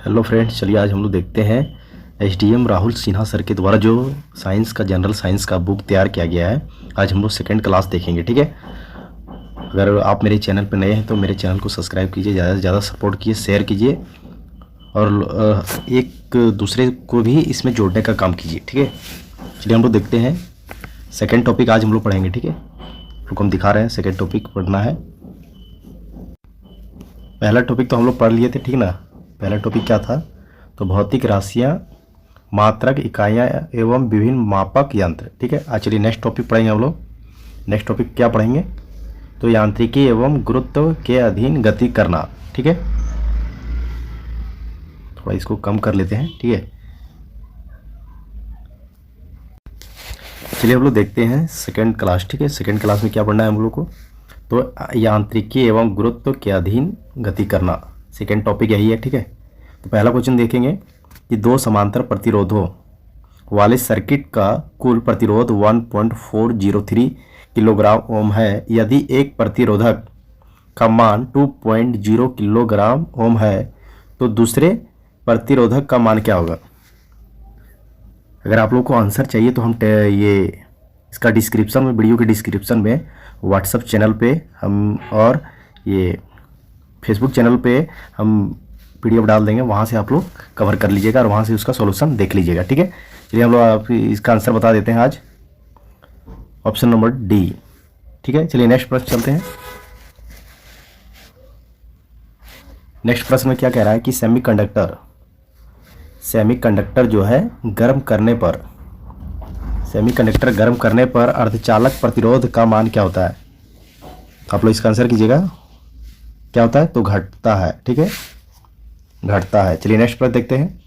Hello friends, चलिए आज हम लोग देखते हैं एसडीएम राहुल सिन्हा सर के द्वारा जो साइंस का जनरल साइंस का बुक तैयार किया गया है। आज हम लोग सेकंड क्लास देखेंगे, ठीक है। अगर आप मेरे चैनल पर नए हैं तो मेरे चैनल को सब्सक्राइब कीजिए, ज़्यादा से ज़्यादा सपोर्ट कीजिए, शेयर कीजिए और एक दूसरे को भी इसमें जोड़ने का काम कीजिए, ठीक है। चलिए हम लोग देखते हैं सेकेंड टॉपिक आज हम लोग पढ़ेंगे, ठीक है। रुको हम दिखा रहे हैं सेकेंड टॉपिक पढ़ना है। पहला टॉपिक तो हम लोग पढ़ लिए थे, ठीक ना। पहला टॉपिक क्या था? तो भौतिक राशियाँ, मात्रक इकाइयाँ एवं विभिन्न मापक यंत्र, ठीक है। आज चलिए नेक्स्ट टॉपिक पढ़ेंगे हम लोग। नेक्स्ट टॉपिक क्या पढ़ेंगे? तो यांत्रिकी एवं गुरुत्व के अधीन गति करना, ठीक है। थोड़ा इसको कम कर लेते हैं, ठीक है। चलिए हम लोग देखते हैं सेकेंड क्लास, ठीक है। सेकेंड क्लास में क्या पढ़ना है हम लोग को? तो यांत्रिकी एवं गुरुत्व के अधीन गति करना, सेकेंड टॉपिक यही है, ठीक है। तो पहला क्वेश्चन देखेंगे कि दो समांतर प्रतिरोधों वाले सर्किट का कुल प्रतिरोध 1.403 किलोग्राम ओम है। यदि एक प्रतिरोधक का मान 2.0 किलोग्राम ओम है तो दूसरे प्रतिरोधक का मान क्या होगा? अगर आप लोग को आंसर चाहिए तो हम ये इसका डिस्क्रिप्शन में, वीडियो के डिस्क्रिप्शन में व्हाट्सएप चैनल पे हम और ये फेसबुक चैनल पे हम पीडीएफ डाल देंगे, वहाँ से आप लोग कवर कर लीजिएगा और वहाँ से उसका सॉल्यूशन देख लीजिएगा, ठीक है। चलिए हम लोग आप इसका आंसर बता देते हैं आज, ऑप्शन नंबर डी, ठीक है। चलिए नेक्स्ट प्रश्न चलते हैं। नेक्स्ट प्रश्न में क्या कह रहा है कि सेमीकंडक्टर जो है गर्म करने पर अर्धचालक प्रतिरोध का मान क्या होता है? आप लोग इसका आंसर कीजिएगा, क्या होता है? तो घटता है, ठीक है, घटता है। चलिए नेक्स्ट प्रश्न देखते हैं।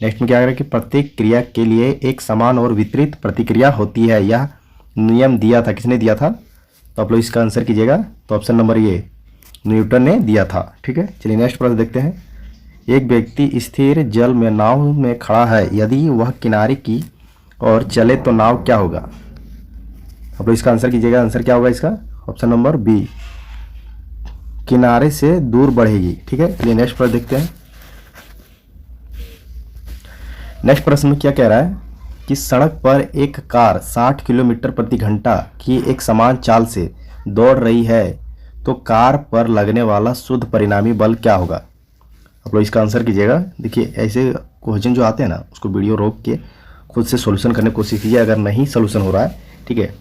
नेक्स्ट में क्या कह रहा है कि प्रत्येक क्रिया के लिए एक समान और विपरीत प्रतिक्रिया होती है, यह नियम दिया था, किसने दिया था? तो आप लोग इसका आंसर कीजिएगा, तो ऑप्शन नंबर ये न्यूटन ने दिया था, ठीक है। चलिए नेक्स्ट प्रश्न देखते हैं। एक व्यक्ति स्थिर जल में नाव में खड़ा है, यदि वह किनारे की और चले तो नाव क्या होगा? आप लोग इसका आंसर कीजिएगा, आंसर क्या होगा इसका? ऑप्शन नंबर बी, किनारे से दूर बढ़ेगी, ठीक है। चलिए नेक्स्ट प्रश्न देखते हैं। नेक्स्ट प्रश्न में क्या कह रहा है कि सड़क पर एक कार 60 किलोमीटर प्रति घंटा की एक समान चाल से दौड़ रही है, तो कार पर लगने वाला शुद्ध परिणामी बल क्या होगा? आप लोग इसका आंसर कीजिएगा। देखिए ऐसे क्वेश्चन जो आते हैं ना, उसको वीडियो रोक के खुद से सॉल्यूशन करने की कोशिश कीजिए। अगर नहीं सॉल्यूशन हो रहा है, ठीक है,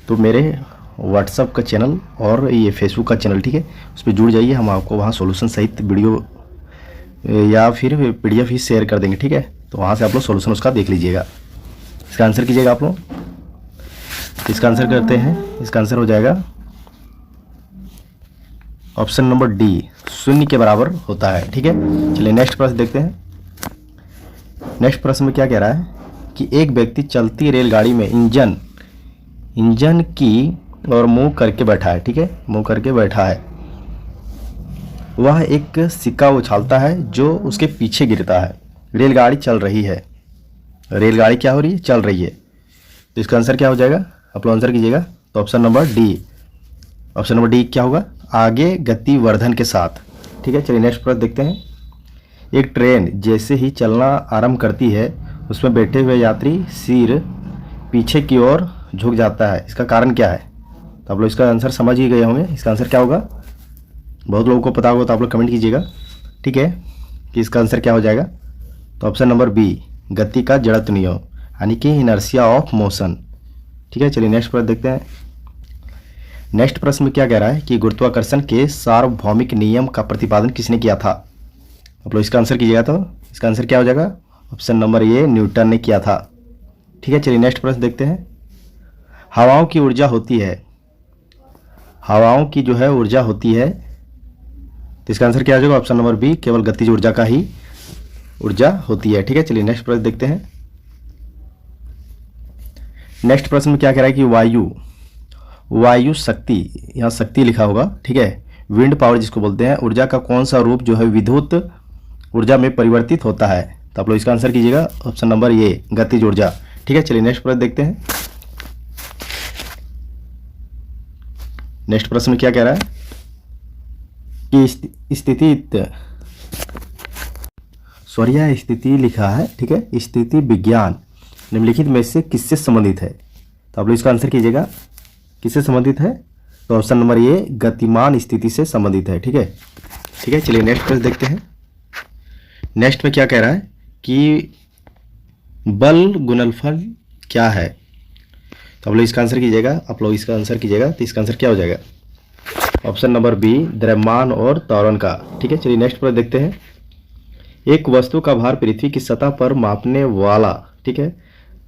तो मेरे व्हाट्सअप का चैनल और ये फेसबुक का चैनल, ठीक है, उस पर जुड़ जाइए। हम आपको वहाँ सॉल्यूशन सहित वीडियो या फिर पीडीएफ ही शेयर कर देंगे, ठीक है। तो वहाँ से आप लोग सॉल्यूशन उसका देख लीजिएगा। इसका आंसर कीजिएगा आप लोग। इसका आंसर करते हैं, इसका आंसर हो जाएगा ऑप्शन नंबर डी, 0 के बराबर होता है, ठीक है। चलिए नेक्स्ट प्रश्न देखते हैं। नेक्स्ट प्रश्न में क्या कह रहा है कि एक व्यक्ति चलती रेलगाड़ी में इंजन की और मुंह करके बैठा है, ठीक है, मुंह करके बैठा है। वह एक सिक्का उछालता है जो उसके पीछे गिरता है। रेलगाड़ी चल रही है, रेलगाड़ी क्या हो रही है? चल रही है। तो इसका आंसर क्या हो जाएगा? आप लोग आंसर कीजिएगा, तो option number D, option number D क्या होगा? आगे गति वर्धन के साथ, ठीक है। चलिए नेक्स्ट प्रश्न देखते हैं। एक ट्रेन जैसे ही चलना आरंभ करती है, उसमें बैठे हुए यात्री सिर पीछे की ओर झुक जाता है, इसका कारण क्या है? तो आप लोग इसका आंसर समझ ही गए होंगे। इसका आंसर क्या होगा? बहुत लोगों को पता होगा, तो आप लोग कमेंट कीजिएगा, ठीक है, कि इसका आंसर क्या हो जाएगा। तो ऑप्शन नंबर बी, गति का जड़त्व नियम, यानी कि इनर्शिया ऑफ मोशन, ठीक है। चलिए नेक्स्ट प्रश्न देखते हैं। नेक्स्ट प्रश्न में क्या कह रहा है कि गुरुत्वाकर्षण के सार्वभौमिक नियम का प्रतिपादन किसने किया था? आप लोग इसका आंसर कीजिएगा, तो इसका आंसर क्या हो जाएगा? ऑप्शन नंबर ये, न्यूटन ने किया था, ठीक है। चलिए नेक्स्ट प्रश्न देखते हैं। हवाओं की ऊर्जा होती है, हवाओं की जो है ऊर्जा होती है, तो इसका आंसर क्या हो जाएगा? ऑप्शन नंबर बी, केवल गतिज ऊर्जा का ही ऊर्जा होती है, ठीक है। चलिए नेक्स्ट प्रश्न देखते हैं। नेक्स्ट प्रश्न में क्या कह रहा है कि वायु शक्ति, यहाँ शक्ति लिखा होगा, ठीक है, विंड पावर जिसको बोलते हैं, ऊर्जा का कौन सा रूप जो है विद्युत ऊर्जा में परिवर्तित होता है? तो आप लोग इसका आंसर कीजिएगा, ऑप्शन नंबर ये, गतिज ऊर्जा, ठीक है। चलिए नेक्स्ट प्रश्न देखते हैं। नेक्स्ट प्रश्न में क्या कह रहा है कि सॉरी स्थिति लिखा है, ठीक है। स्थिति विज्ञान निम्नलिखित में से किससे संबंधित है? तो आप लोग इसका आंसर कीजिएगा, किससे संबंधित है? तो ऑप्शन नंबर ए गतिमान स्थिति से संबंधित है, ठीक है। ठीक है, चलिए नेक्स्ट प्रश्न देखते हैं। नेक्स्ट में क्या कह रहा है कि बल गुणनफल क्या है? तो आप लोग इसका आंसर कीजिएगा, आप लोग इसका आंसर कीजिएगा। तो इसका आंसर क्या हो जाएगा? ऑप्शन नंबर बी द्रव्यमान और त्वरण का, ठीक है। चलिए नेक्स्ट प्रश्न देखते हैं। एक वस्तु का भार पृथ्वी की सतह पर मापने वाला, ठीक है,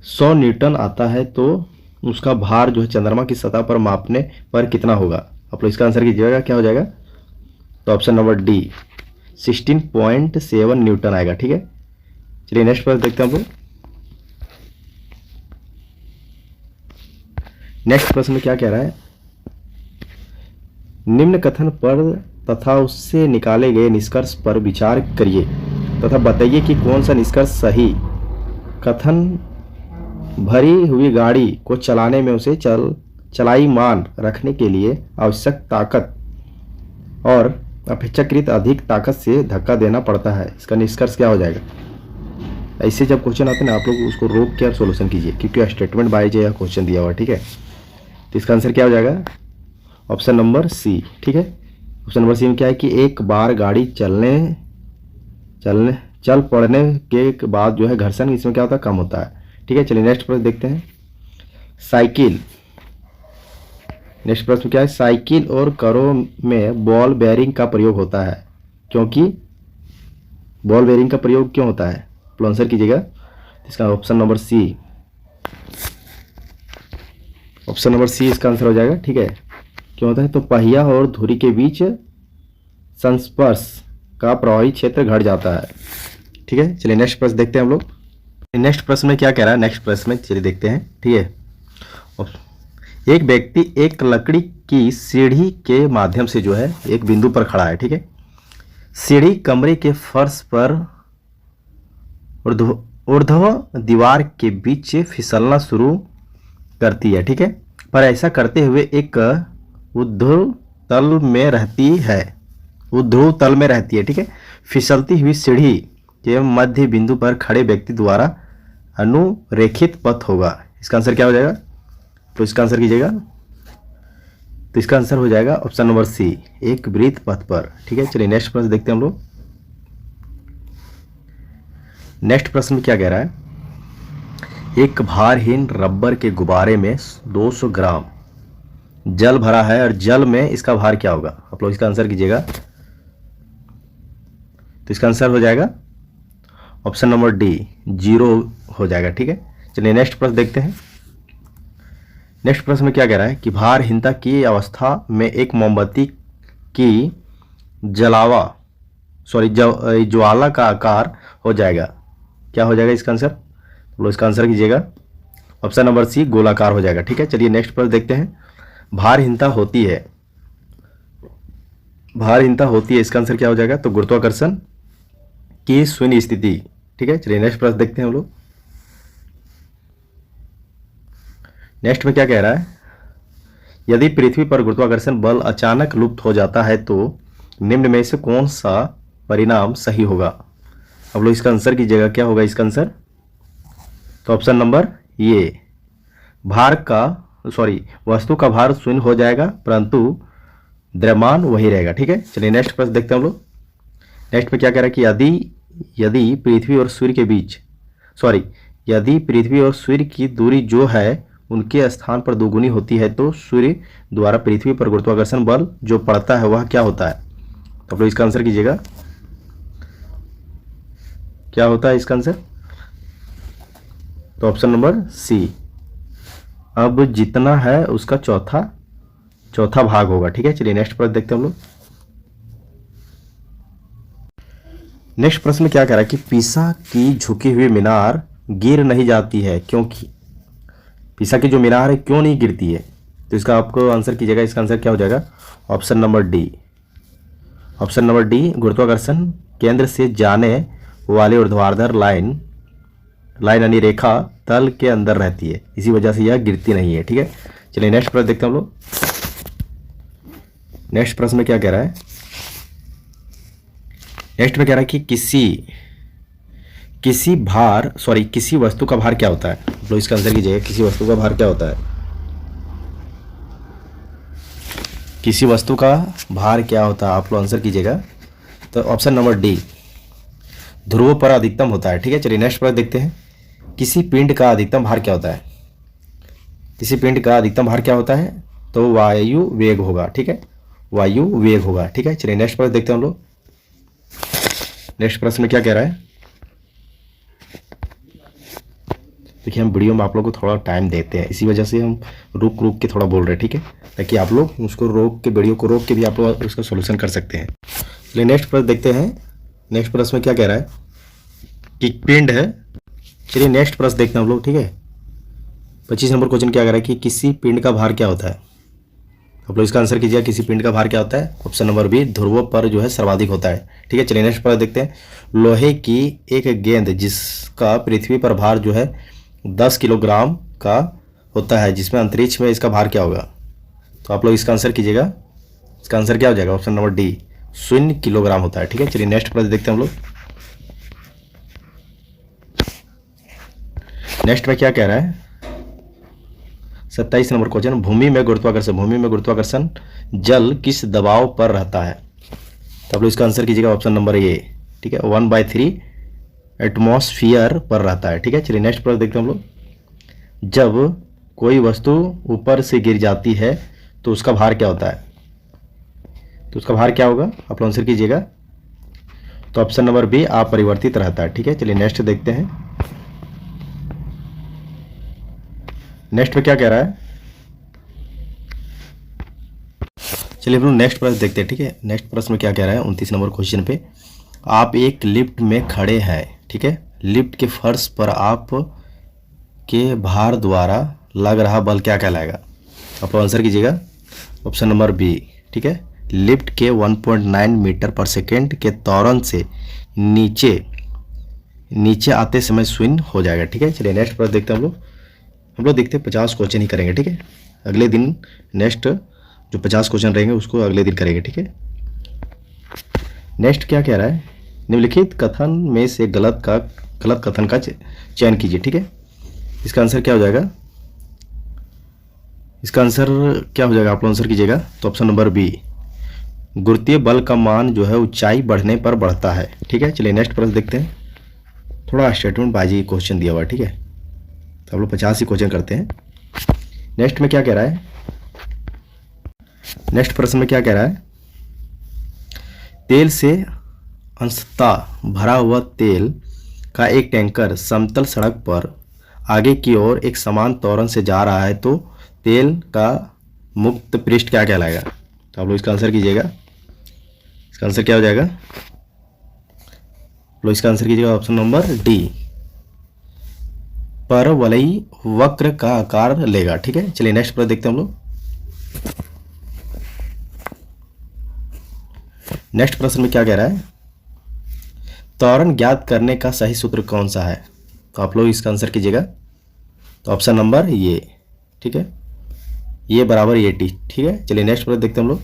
100 न्यूटन आता है, तो उसका भार जो है चंद्रमा की सतह पर मापने पर कितना होगा? आप लोग इसका आंसर कीजिएगा, क्या हो जाएगा? तो ऑप्शन नंबर डी 16.7 न्यूटन आएगा, ठीक है। चलिए नेक्स्ट प्रश्न देखते हैं हम लोग। नेक्स्ट प्रश्न में क्या कह रहा है? निम्न कथन पर तथा उससे निकाले गए निष्कर्ष पर विचार करिए तथा बताइए कि कौन सा निष्कर्ष सही। कथन भरी हुई गाड़ी को चलाने में उसे चलाईमान रखने के लिए आवश्यक ताकत और अपेक्षाकृत अधिक ताकत से धक्का देना पड़ता है। इसका निष्कर्ष क्या हो जाएगा? ऐसे जब क्वेश्चन आते हैं ना, आप लोग उसको रोक के आप सोल्यूशन कीजिए, क्योंकि स्टेटमेंट बाय यह क्वेश्चन दिया हुआ, ठीक है। तो इसका आंसर क्या हो जाएगा? ऑप्शन नंबर सी, ठीक है। ऑप्शन नंबर सी में क्या है कि एक बार गाड़ी चल पड़ने के बाद जो है घर्षण इसमें क्या होता है? कम होता है, ठीक है। चलिए नेक्स्ट प्रश्न देखते हैं। साइकिल, नेक्स्ट प्रश्न क्या है? साइकिल और कारों में बॉल बेयरिंग का प्रयोग होता है, क्योंकि बॉल बेयरिंग का प्रयोग क्यों होता है? तो आंसर कीजिएगा। इसका option number C, option number C इसका आंसर हो जाएगा, ठीक है। क्यों होता है? तो पहिया और धुरी के बीच संस्पर्श का प्रवाही क्षेत्र घट जाता है, ठीक है। चलिए नेक्स्ट प्रश्न देखते हैं हम लोग। नेक्स्ट प्रश्न में क्या कह रहा है? नेक्स्ट प्रश्न में चलिए देखते हैं, ठीक है। एक व्यक्ति एक लकड़ी की सीढ़ी के माध्यम से जो है एक बिंदु पर खड़ा है, ठीक है। सीढ़ी कमरे के फर्श पर ऊर्ध्व दीवार के बीच फिसलना शुरू करती है, ठीक है। पर ऐसा करते हुए एक ऊर्ध्व तल में रहती है, ठीक है। फिसलती हुई सीढ़ी के मध्य बिंदु पर खड़े व्यक्ति द्वारा अनुरेखित पथ होगा। इसका आंसर क्या हो जाएगा? तो इसका आंसर कीजिएगा। तो इसका आंसर हो जाएगा ऑप्शन नंबर सी, एक वृत्त पथ पर, ठीक है। चलिए नेक्स्ट प्रश्न देखते हैं हम लोग। नेक्स्ट प्रश्न में क्या कह रहा है? एक भारहीन रबर के गुब्बारे में 200 ग्राम जल भरा है और जल में इसका भार क्या होगा? आप लोग इसका आंसर कीजिएगा। तो इसका आंसर हो जाएगा ऑप्शन नंबर डी 0 हो जाएगा, ठीक है। चलिए नेक्स्ट प्रश्न देखते हैं। नेक्स्ट प्रश्न में क्या कह रहा है कि भारहीनता की अवस्था में एक मोमबत्ती की ज्वाला का आकार हो जाएगा, क्या हो जाएगा इसका आंसर? तो इसका आंसर कीजिएगा। ऑप्शन नंबर सी गोलाकार हो जाएगा, ठीक है। चलिए नेक्स्ट प्रश्न देखते हैं। भारहीनता होती है, इसका आंसर क्या हो जाएगा? तो गुरुत्वाकर्षण की शून्य स्थिति, ठीक है। चलिए नेक्स्ट प्रश्न देखते हैं हम लोग। नेक्स्ट में क्या कह रहा है? यदि पृथ्वी पर गुरुत्वाकर्षण बल अचानक लुप्त हो जाता है तो निम्न में से कौन सा परिणाम सही होगा? अब लोग इसका आंसर कीजिएगा, क्या होगा इसका आंसर? तो ऑप्शन नंबर ये वस्तु का भार शून्य हो जाएगा परंतु द्रव्यमान वही रहेगा, ठीक है। चलिए नेक्स्ट प्रश्न देखते हैं हम लोग। नेक्स्ट में क्या कह रहा है कि यदि पृथ्वी और सूर्य की दूरी जो है उनके स्थान पर दोगुनी होती है तो सूर्य द्वारा पृथ्वी पर गुरुत्वाकर्षण बल जो पड़ता है वह क्या होता है? तो आप लोग इसका आंसर कीजिएगा, क्या होता है इसका आंसर? तो ऑप्शन नंबर सी, अब जितना है उसका चौथा भाग होगा, ठीक है। चलिए नेक्स्ट प्रश्न देखते हैं हम लोग। नेक्स्ट प्रश्न में क्या कह रहा है कि पीसा की झुकी हुई मीनार गिर नहीं जाती है क्योंकि पीसा की जो मीनार है क्यों नहीं गिरती है? तो इसका आपको आंसर कीजिएगा। इसका आंसर क्या हो जाएगा? ऑप्शन नंबर डी गुरुत्वाकर्षण केंद्र से जाने वाले ऊर्ध्वाधर लाइन यानी रेखा तल के अंदर रहती है, इसी वजह से यह गिरती नहीं है, ठीक है। चलिए नेक्स्ट प्रश्न देखते हैं हम लोग। नेक्स्ट प्रश्न में क्या कह रहा है? नेक्स्ट में कह रहा है कि किसी किसी वस्तु का भार क्या होता है? तो इसका आंसर कीजिएगा, किसी वस्तु का भार क्या होता है? किसी वस्तु का भार क्या होता है? आप लोग आंसर कीजिएगा। तो ऑप्शन नंबर डी, ध्रुवों पर अधिकतम होता है। ठीक है, चलिए नेक्स्ट प्रश्न देखते हैं। किसी पिंड का अधिकतम भार क्या होता है? किसी पिंड का अधिकतम भार क्या होता है? तो वायु वेग होगा। ठीक है, वायु वेग होगा। ठीक है, चलिए नेक्स्ट प्रश्न देखते हैं हम लोग। नेक्स्ट प्रश्न में क्या कह रहा है? देखिए, हम वीडियो में आप लोग को थोड़ा टाइम देते हैं, इसी वजह से हम रुक रुक के थोड़ा बोल रहे हैं। ठीक है, ताकि आप लोग उसको रोक के, वीडियो को रोक के भी आप लोग उसका सोल्यूशन कर सकते हैं। चलिए नेक्स्ट प्रश्न देखते हैं। नेक्स्ट प्रश्न में क्या कह रहा है कि पिंड है। चलिए नेक्स्ट प्रश्न देखते हैं हम लोग। ठीक है, 25 नंबर क्वेश्चन क्या कह रहा है कि किसी पिंड का भार क्या होता है? आप लोग इसका आंसर कीजिए, किसी पिंड का भार क्या होता है? ऑप्शन नंबर बी, ध्रुवों पर जो है सर्वाधिक होता है। ठीक है, चलिए नेक्स्ट प्रश्न देखते हैं। लोहे की एक गेंद जिसका पृथ्वी पर भार जो है 10 किलोग्राम का होता है, जिसमें अंतरिक्ष में इसका भार क्या होगा? तो आप लोग इसका आंसर कीजिएगा। इसका आंसर क्या हो जाएगा? ऑप्शन नंबर डी, 0 किलोग्राम होता है। ठीक है, चलिए नेक्स्ट प्रश्न देखते हैं हम लोग। नेक्स्ट में क्या कह रहा है? 27 नंबर क्वेश्चन, भूमि में गुरुत्वाकर्षण जल किस दबाव पर रहता है? तो आप लोग इसका आंसर कीजिएगा। ऑप्शन नंबर ए, ठीक है, 1/3 एटमॉस्फियर पर रहता है। ठीक है, चलिए नेक्स्ट प्रश्न देखते हैं हम लोग। जब कोई वस्तु ऊपर से गिर जाती है तो उसका भार क्या होता है? तो उसका भार क्या होगा? आप लोग आंसर कीजिएगा। तो ऑप्शन नंबर बी, अपरिवर्तित रहता है। ठीक है, चलिए नेक्स्ट देखते हैं। नेक्स्ट पे क्या कह रहा है? चलिए हम लोग नेक्स्ट प्रश्न देखते हैं। ठीक है, नेक्स्ट प्रश्न में क्या कह रहा है? 29 नंबर क्वेश्चन पे, आप एक लिफ्ट में खड़े हैं। ठीक है, लिफ्ट के फर्श पर आप के भार द्वारा लग रहा बल क्या कहलाएगा? आप आंसर कीजिएगा। ऑप्शन नंबर बी, ठीक है, लिफ्ट के 1.9 मीटर पर सेकेंड के त्वरण से नीचे आते समय शून्य हो जाएगा। ठीक है, चलिए नेक्स्ट प्रश्न देखते हैं हम लोग देखते हैं 50 क्वेश्चन ही करेंगे। ठीक है, अगले दिन नेक्स्ट जो 50 क्वेश्चन रहेंगे उसको अगले दिन करेंगे। ठीक है, नेक्स्ट क्या कह रहा है? निम्नलिखित कथन में से गलत कथन का चयन कीजिए। ठीक है, इसका आंसर क्या हो जाएगा? इसका आंसर क्या हो जाएगा? आप लोग आंसर कीजिएगा। तो ऑप्शन नंबर बी, गुरुत्वीय बल का मान जो है ऊंचाई बढ़ने पर बढ़ता है। ठीक है, चलिए नेक्स्ट प्रश्न देखते हैं। थोड़ा स्टेटमेंट बाजी क्वेश्चन दिया हुआ है। ठीक है, तो हम लोग 50 ही क्वेश्चन करते हैं। नेक्स्ट में क्या कह रहा है? नेक्स्ट प्रश्न में क्या कह रहा है? तेल से अंशतः भरा हुआ तेल का एक टैंकर समतल सड़क पर आगे की ओर एक समान त्वरण से जा रहा है, तो तेल का मुक्त पृष्ठ क्या कहलाएगा? तो आप लोग इसका आंसर कीजिएगा। इसका आंसर क्या हो जाएगा? लोग इसका आंसर कीजिएगा। ऑप्शन नंबर डी, परवलयी वक्र का आकार लेगा। ठीक है, चलिए नेक्स्ट प्रश्न देखते हैं हम लोग। नेक्स्ट प्रश्न में क्या कह रहा है? त्वरण ज्ञात करने का सही सूत्र कौन सा है? तो आप लोग इसका आंसर कीजिएगा। तो ऑप्शन नंबर ये, ठीक है, ये बराबर ये टी। ठीक है, चलिए नेक्स्ट प्रश्न देखते हैं हम लोग।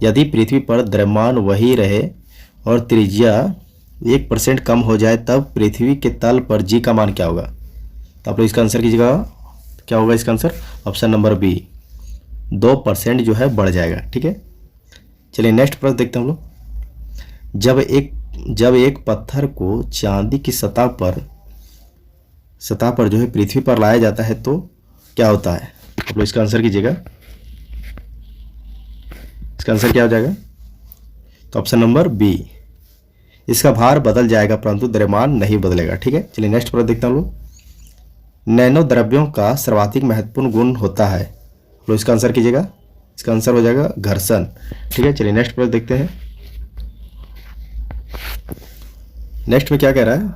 यदि पृथ्वी पर द्रव्यमान वही रहे और त्रिज्या 1% कम हो जाए, तब पृथ्वी के तल पर जी का मान क्या होगा? तो आप लोग इसका आंसर कीजिएगा। क्या होगा इसका आंसर? ऑप्शन नंबर बी, 2% जो है बढ़ जाएगा। ठीक है, चलिए नेक्स्ट प्रश्न देखते हैं हम लोग। जब एक पत्थर को चांदी की सतह पर जो है पृथ्वी पर लाया जाता है तो क्या होता है? आप लोग इसका आंसर कीजिएगा। इसका आंसर क्या हो जाएगा? तो ऑप्शन नंबर बी, इसका भार बदल जाएगा परंतु द्रव्यमान नहीं बदलेगा। ठीक है, चलिए नेक्स्ट प्रश्न देखते हैं हम लोग। नैनो द्रव्यों का सर्वाधिक महत्वपूर्ण गुण होता है। लोग इसका आंसर कीजिएगा। इसका आंसर हो जाएगा घर्षण। ठीक है, चलिए नेक्स्ट प्रश्न देखते हैं। नेक्स्ट में क्या कह रहा है?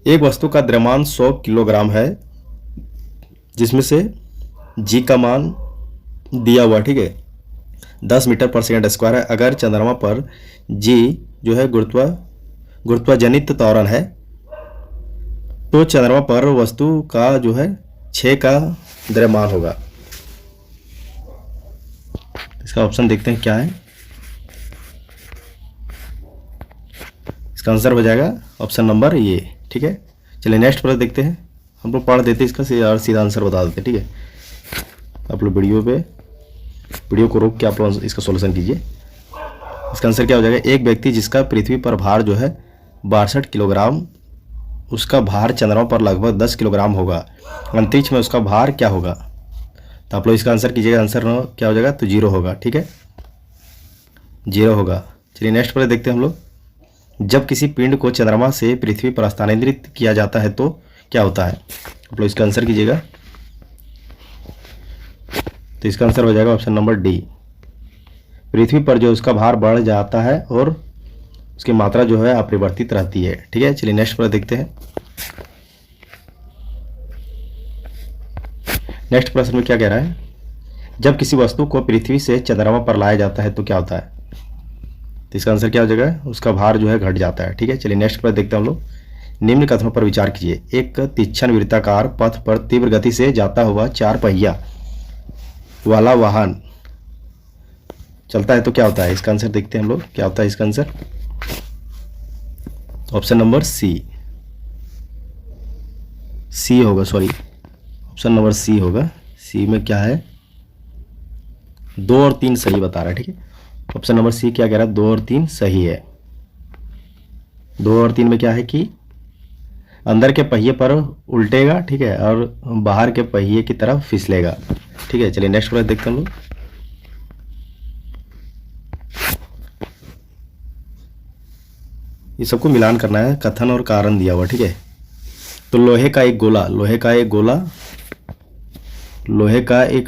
एक वस्तु का द्रव्यमान 100 किलोग्राम है, जिसमें से जी का मान दिया हुआ, ठीक है, 10 मीटर पर सेकंड स्क्वायर है। अगर चंद्रमा पर जी जो है गुरुत्वाजनित त्वरण है, तो चंद्रमा पर वस्तु का जो है 6 का द्रव्यमान होगा। इसका ऑप्शन देखते हैं क्या है। इसका आंसर हो जाएगा ऑप्शन नंबर ये। ठीक है, चलिए नेक्स्ट प्रश्न देखते हैं। हम लोग पढ़ देते इसका और सीधा आंसर बता देते। ठीक है, आप लोग वीडियो को रोक के आप लोग इसका सॉल्यूशन कीजिए। इसका आंसर क्या हो जाएगा, एक व्यक्ति जिसका पृथ्वी पर भार जो है 62 किलोग्राम, उसका भार चंद्रमा पर लगभग 10 किलोग्राम होगा, अंतरिक्ष में उसका भार क्या होगा। तो आप लोग इसका आंसर कीजिएगा। आंसर क्या हो जाएगा, तो 0 होगा। ठीक है, 0 होगा। चलिए नेक्स्ट पर देखते हैं हम लोग। जब किसी पिंड को चंद्रमा से पृथ्वी पर स्थानांतरित किया जाता है तो क्या होता है। आप लोग इसका आंसर कीजिएगा। तो इसका आंसर हो जाएगा ऑप्शन नंबर डी। पृथ्वी पर जो उसका भार बढ़ जाता है और उसकी मात्रा जो है अपरिवर्तित रहती है। ठीक है, चलिए नेक्स्ट पर देखते हैं। नेक्स्ट प्रश्न में क्या कह रहा है, जब किसी वस्तु को पृथ्वी से चंद्रमा पर लाया जाता है तो क्या होता है। तो इसका आंसर क्या हो जाएगा, उसका भार जो है घट जाता है। ठीक है, चलिए नेक्स्ट पर देखते हैं हम लोग। निम्न कथनों पर विचार कीजिए। एक तीक्ष्ण वृत्ताकार पथ पर तीव्र गति से जाता हुआ 4 पहिया वाला वाहन चलता है तो क्या होता है। इसका आंसर देखते हैं हम लोग, क्या होता है इसका आंसर। ऑप्शन नंबर सी होगा, सॉरी ऑप्शन नंबर सी होगा। सी में क्या है, 2 और 3 सही बता रहा है। ठीक है, ऑप्शन नंबर सी क्या कह रहा है, 2 और 3 सही है। 2 और 3 में क्या है कि अंदर के पहिए पर उल्टेगा, ठीक है, और बाहर के पहिए की तरफ फिसलेगा। ठीक है, चलिए नेक्स्ट पर देखते हैं हम लोग। ये सबको मिलान करना है, कथन और कारण दिया हुआ। ठीक है, तो लोहे का एक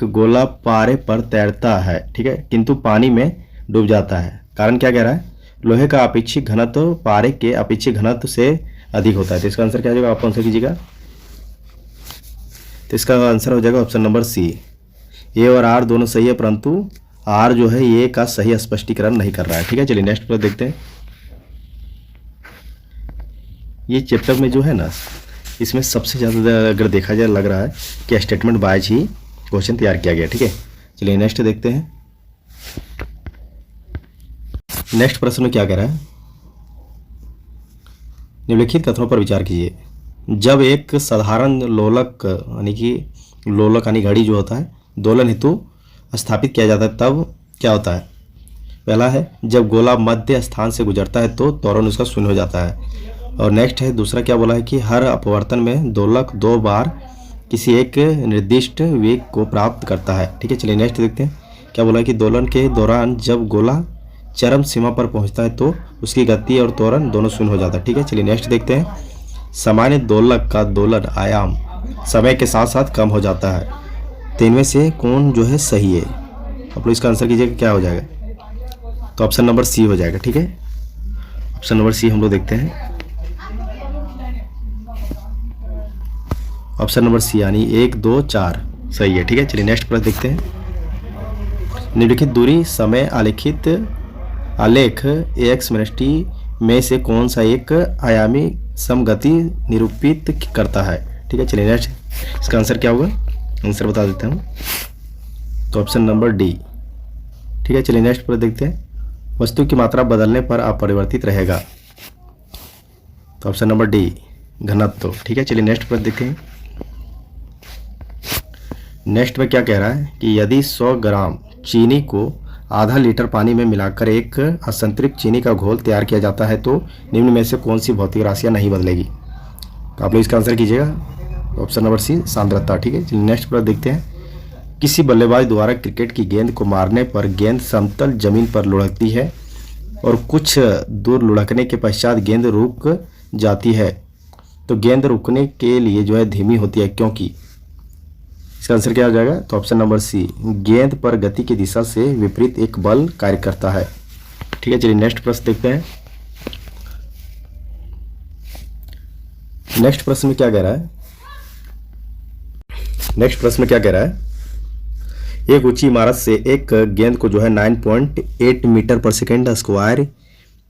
गोला पारे पर तैरता है, ठीक है, किंतु पानी में डूब जाता है। कारण क्या कह रहा है, लोहे का अपेक्षित घनत्व पारे के अपेक्षित घनत्व से अधिक होता है। तो इसका आंसर क्या हो जाएगा, आप आंसर कीजिएगा। तो इसका आंसर हो जाएगा ऑप्शन नंबर सी। ए और आर दोनों सही है, परंतु आर जो है ये का सही स्पष्टीकरण नहीं कर रहा है। ठीक है, चलिए नेक्स्ट पर देखते हैं। ये चैप्टर में जो है ना, इसमें सबसे ज़्यादा अगर देखा जाए लग रहा है कि स्टेटमेंट वाइज ही क्वेश्चन तैयार किया गया। ठीक है, चलिए नेक्स्ट देखते हैं। नेक्स्ट प्रश्न में क्या कह रहा है, निम्नलिखित कथनों पर विचार कीजिए। जब एक साधारण लोलक यानी घड़ी जो होता है दोलन हेतु स्थापित किया जाता है तब क्या होता है। पहला है, जब गोला मध्य स्थान से गुजरता है तो त्वरण उसका शून्य हो जाता है। और नेक्स्ट है, दूसरा क्या बोला है कि हर अपवर्तन में दोलक 2 बार किसी एक निर्दिष्ट वेग को प्राप्त करता है। ठीक है, चलिए नेक्स्ट देखते हैं। क्या बोला है कि दोलन के दौरान जब गोला चरम सीमा पर पहुंचता है तो उसकी गति और त्वरण दोनों शून्य हो जाता है। ठीक है, चलिए नेक्स्ट देखते हैं। सामान्य दोलक का दोलन आयाम समय के साथ साथ कम हो जाता है, तो इनमें से कौन जो है सही है। आप लोग इसका आंसर कीजिएगा, क्या हो जाएगा। तो ऑप्शन नंबर सी हो जाएगा। ठीक है, ऑप्शन नंबर सी हम लोग देखते हैं। ऑप्शन नंबर सी यानी 1, 2, 4 सही है। ठीक है, चलिए नेक्स्ट प्रश्न देखते हैं। निम्नलिखित दूरी समय आलेख एक्स मिनटी में से कौन सा एक आयामी समगति निरूपित करता है। ठीक है, चलिए नेक्स्ट इसका आंसर क्या होगा, आंसर बता देता हूँ। तो ऑप्शन नंबर डी। ठीक है, चलिए नेक्स्ट पर देखते हैं। वस्तु की मात्रा बदलने पर अपरिवर्तित रहेगा, तो ऑप्शन नंबर डी घनत्व। ठीक है, चलिए नेक्स्ट पर देखते हैं। नेक्स्ट में क्या कह रहा है कि यदि 100 ग्राम चीनी को आधा लीटर पानी में मिलाकर एक असंतृप्त चीनी का घोल तैयार किया जाता है तो निम्न में से कौन सी भौतिक राशियां नहीं बदलेगी। तो आप लोग इसका आंसर कीजिएगा। ऑप्शन नंबर सी सांद्रता। ठीक है, चलिए नेक्स्ट पर देखते हैं। किसी बल्लेबाज द्वारा क्रिकेट की गेंद को मारने पर गेंद समतल जमीन पर लुढ़कती है और कुछ दूर लुढ़कने के पश्चात गेंद रुक जाती है, तो गेंद रुकने के लिए जो है धीमी होती है क्योंकि। इसका आंसर क्या हो जाएगा, तो ऑप्शन नंबर सी गेंद पर गति की दिशा से विपरीत एक बल कार्य करता है। ठीक है, चलिए नेक्स्ट प्रश्न देखते हैं। नेक्स्ट प्रश्न में क्या कह रहा है, नेक्स्ट प्रश्न में क्या कह रहा है, एक ऊंची इमारत से एक गेंद को जो है 9.8 मीटर पर सेकेंड स्क्वायर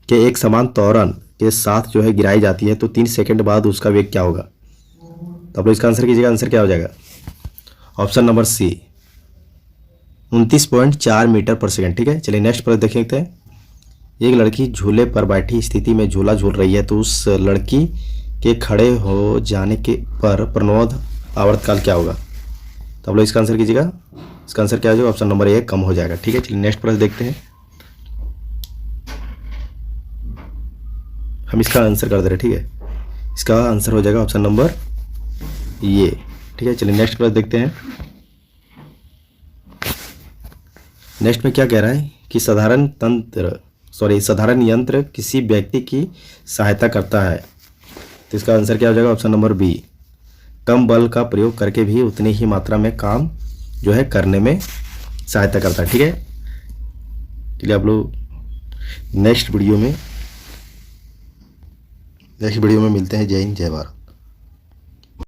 के एक समान त्वरण के साथ जो है गिराई जाती है तो 3 सेकंड बाद उसका वेग क्या होगा। तो आप लोग इसका आंसर कीजिएगा। आंसर क्या हो जाएगा, ऑप्शन नंबर सी 29.4 मीटर पर सेकेंड। ठीक है, चलिए नेक्स्ट पर देखते हैं। एक लड़की झूले पर बैठी स्थिति में झूला झूल रही है तो उस लड़की के खड़े हो जाने के पर प्रणोद आवर्तकाल क्या होगा। तो आप लोग इसका आंसर कीजिएगा। इसका आंसर क्या हो जाएगा, ऑप्शन नंबर ए कम हो जाएगा। ठीक है, चलिए नेक्स्ट प्रश्न देखते हैं। हम इसका आंसर कर दे रहे हैं। ठीक है, इसका आंसर हो जाएगा ऑप्शन नंबर ये। ठीक है, चलिए नेक्स्ट प्रश्न देखते हैं। नेक्स्ट में क्या कह रहा है कि साधारण यंत्र किसी व्यक्ति की सहायता करता है। तो इसका आंसर क्या हो जाएगा, ऑप्शन नंबर बी। कम बल का प्रयोग करके भी उतनी ही मात्रा में काम जो है करने में सहायता करता है। ठीक है, चलिए आप लोग नेक्स्ट वीडियो में मिलते हैं। जय हिंद, जय भारत।